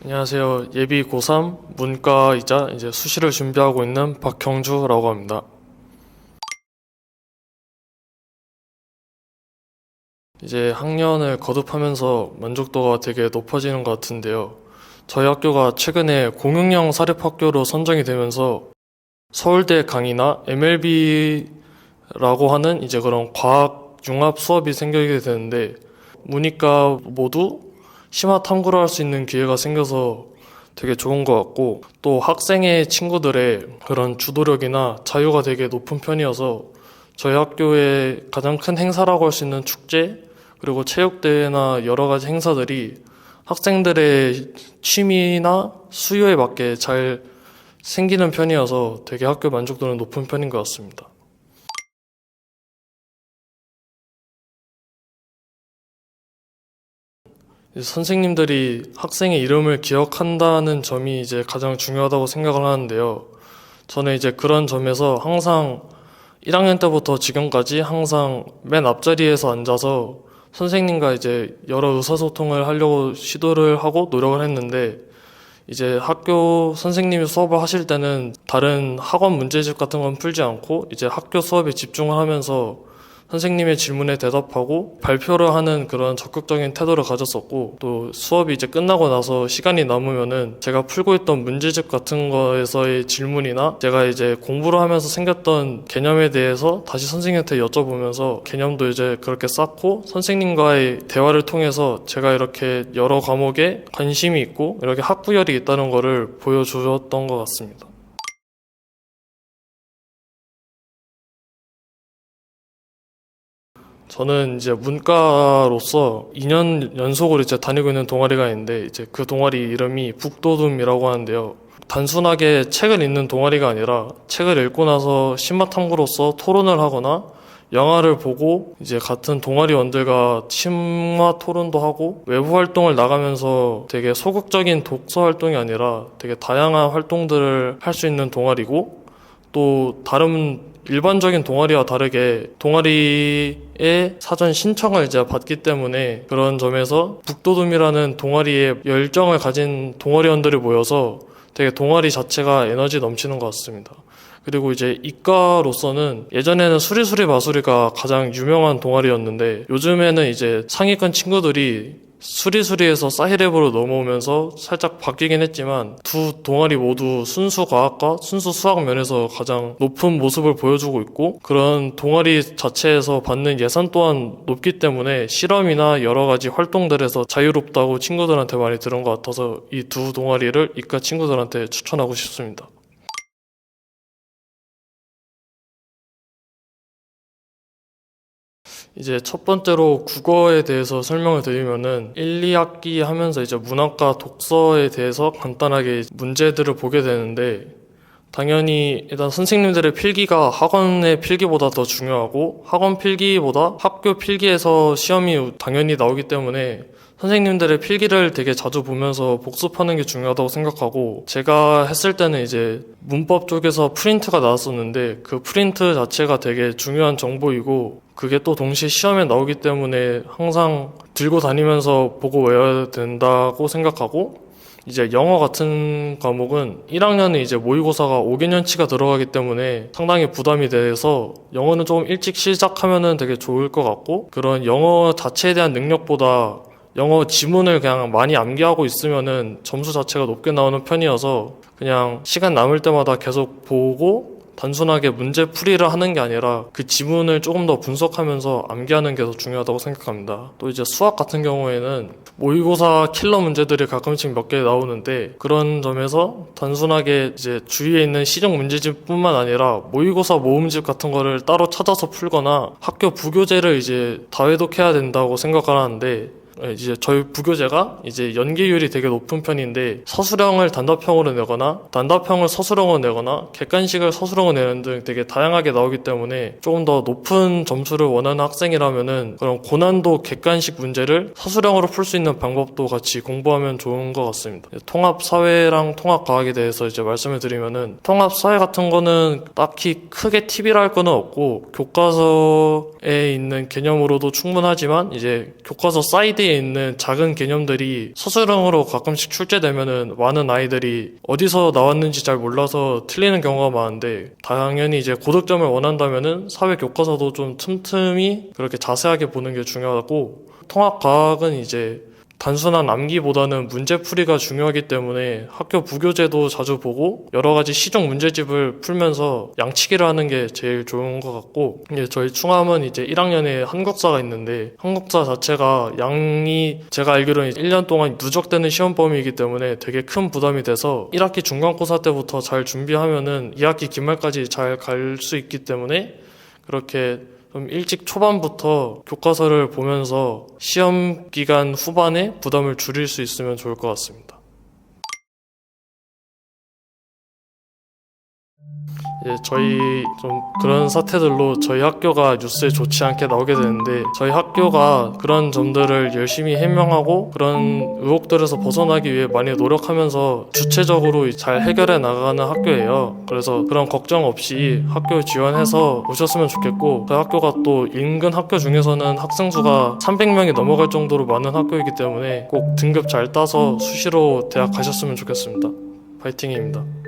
안녕하세요. 예비 고3 문과이자 이제 수시를 준비하고 있는 박형주라고 합니다. 이제 학년을 거듭하면서 만족도가 되게 높아지는 것 같은데요. 저희 학교가 최근에 공용형 사립학교로 선정이 되면서 서울대 강의나 MLB라고 하는 이제 그런 과학 융합 수업이 생기게 되는데 문이과 모두 심화 탐구를 할 수 있는 기회가 생겨서 되게 좋은 것 같고, 또 학생의 친구들의 그런 주도력이나 자유가 되게 높은 편이어서 저희 학교의 가장 큰 행사라고 할 수 있는 축제, 그리고 체육대회나 여러 가지 행사들이 학생들의 취미나 수요에 맞게 잘 생기는 편이어서 되게 학교 만족도는 높은 편인 것 같습니다. 선생님들이 학생의 이름을 기억한다는 점이 이제 가장 중요하다고 생각을 하는데요. 저는 이제 그런 점에서 항상 1학년 때부터 지금까지 항상 맨 앞자리에서 앉아서 선생님과 이제 여러 의사소통을 하려고 시도를 하고 노력을 했는데, 이제 학교 선생님이 수업을 하실 때는 다른 학원 문제집 같은 건 풀지 않고 이제 학교 수업에 집중을 하면서 선생님의 질문에 대답하고 발표를 하는 그런 적극적인 태도를 가졌었고, 또 수업이 이제 끝나고 나서 시간이 남으면은 제가 풀고 있던 문제집 같은 거에서의 질문이나 제가 이제 공부를 하면서 생겼던 개념에 대해서 다시 선생님한테 여쭤보면서 개념도 이제 그렇게 쌓고, 선생님과의 대화를 통해서 제가 이렇게 여러 과목에 관심이 있고 이렇게 학구열이 있다는 거를 보여주었던 것 같습니다. 저는 이제 문과로서 2년 연속으로 이제 다니고 있는 동아리가 있는데, 이제 그 동아리 이름이 북도둠이라고 하는데요. 단순하게 책을 읽는 동아리가 아니라 책을 읽고 나서 심화탐구로서 토론을 하거나 영화를 보고 이제 같은 동아리원들과 심화 토론도 하고 외부 활동을 나가면서 되게 소극적인 독서 활동이 아니라 되게 다양한 활동들을 할 수 있는 동아리고, 또 다른 일반적인 동아리와 다르게 동아리의 사전 신청을 이제 받기 때문에, 그런 점에서 북도둠이라는 동아리에 열정을 가진 동아리원들이 모여서 되게 동아리 자체가 에너지 넘치는 것 같습니다. 그리고 이제 이과로서는 예전에는 수리수리 마수리가 가장 유명한 동아리였는데, 요즘에는 이제 상위권 친구들이 수리수리에서 사이랩으로 넘어오면서 살짝 바뀌긴 했지만 두 동아리 모두 순수 과학과 순수 수학 면에서 가장 높은 모습을 보여주고 있고, 그런 동아리 자체에서 받는 예산 또한 높기 때문에 실험이나 여러 가지 활동들에서 자유롭다고 친구들한테 많이 들은 것 같아서 이 두 동아리를 이과 친구들한테 추천하고 싶습니다. 이제 첫 번째로 국어에 대해서 설명을 드리면은 1, 2학기 하면서 이제 문학과 독서에 대해서 간단하게 문제들을 보게 되는데, 당연히 일단 선생님들의 필기가 학원의 필기보다 더 중요하고, 학원 필기보다 학교 필기에서 시험이 당연히 나오기 때문에 선생님들의 필기를 되게 자주 보면서 복습하는 게 중요하다고 생각하고, 제가 했을 때는 이제 문법 쪽에서 프린트가 나왔었는데 그 프린트 자체가 되게 중요한 정보이고, 그게 또 동시에 시험에 나오기 때문에 항상 들고 다니면서 보고 외워야 된다고 생각하고, 이제 영어 같은 과목은 1학년은 이제 모의고사가 5개년치가 들어가기 때문에 상당히 부담이 돼서 영어는 조금 일찍 시작하면은 되게 좋을 것 같고, 그런 영어 자체에 대한 능력보다 영어 지문을 그냥 많이 암기하고 있으면은 점수 자체가 높게 나오는 편이어서 그냥 시간 남을 때마다 계속 보고 단순하게 문제 풀이를 하는 게 아니라 그 지문을 조금 더 분석하면서 암기하는 게 더 중요하다고 생각합니다. 또 이제 수학 같은 경우에는 모의고사 킬러 문제들이 가끔씩 몇 개 나오는데, 그런 점에서 단순하게 이제 주위에 있는 시정 문제집뿐만 아니라 모의고사 모음집 같은 거를 따로 찾아서 풀거나 학교 부교재를 이제 다회독해야 된다고 생각을 하는데, 이제 저희 부교재가 이제 연계율이 되게 높은 편인데 서술형을 단답형으로 내거나 단답형을 서술형으로 내거나 객관식을 서술형으로 내는 등 되게 다양하게 나오기 때문에 조금 더 높은 점수를 원하는 학생이라면은 그런 고난도 객관식 문제를 서술형으로 풀 수 있는 방법도 같이 공부하면 좋은 것 같습니다. 통합사회랑 통합과학에 대해서 이제 말씀을 드리면은, 통합사회 같은 거는 딱히 크게 팁이라 할 거는 없고 교과서에 있는 개념으로도 충분하지만 이제 교과서 사이드에 1학기에 있는 작은 개념들이 서술형으로 가끔씩 출제되면은 많은 아이들이 어디서 나왔는지 잘 몰라서 틀리는 경우가 많은데, 당연히 이제 고득점을 원한다면은 사회 교과서도 좀 틈틈이 그렇게 자세하게 보는 게 중요하고, 통합과학은 이제 단순한 암기보다는 문제풀이가 중요하기 때문에 학교 부교재도 자주 보고 여러 가지 시중 문제집을 풀면서 양치기를 하는 게 제일 좋은 것 같고, 저희 충암은 이제 1학년에 한국사가 있는데 한국사 자체가 양이 제가 알기로는 1년 동안 누적되는 시험 범위이기 때문에 되게 큰 부담이 돼서 1학기 중간고사 때부터 잘 준비하면은 2학기 기말까지 잘 갈 수 있기 때문에 그렇게 좀 일찍 초반부터 교과서를 보면서 시험 기간 후반에 부담을 줄일 수 있으면 좋을 것 같습니다. 저희 좀 그런 사태들로 저희 학교가 뉴스에 좋지 않게 나오게 되는데, 저희 학교가 그런 점들을 열심히 해명하고 그런 의혹들에서 벗어나기 위해 많이 노력하면서 주체적으로 잘 해결해 나가는 학교예요. 그래서 그런 걱정 없이 학교 지원해서 오셨으면 좋겠고, 그 학교가 또 인근 학교 중에서는 학생 수가 300명이 넘어갈 정도로 많은 학교이기 때문에 꼭 등급 잘 따서 수시로 대학 가셨으면 좋겠습니다. 파이팅입니다.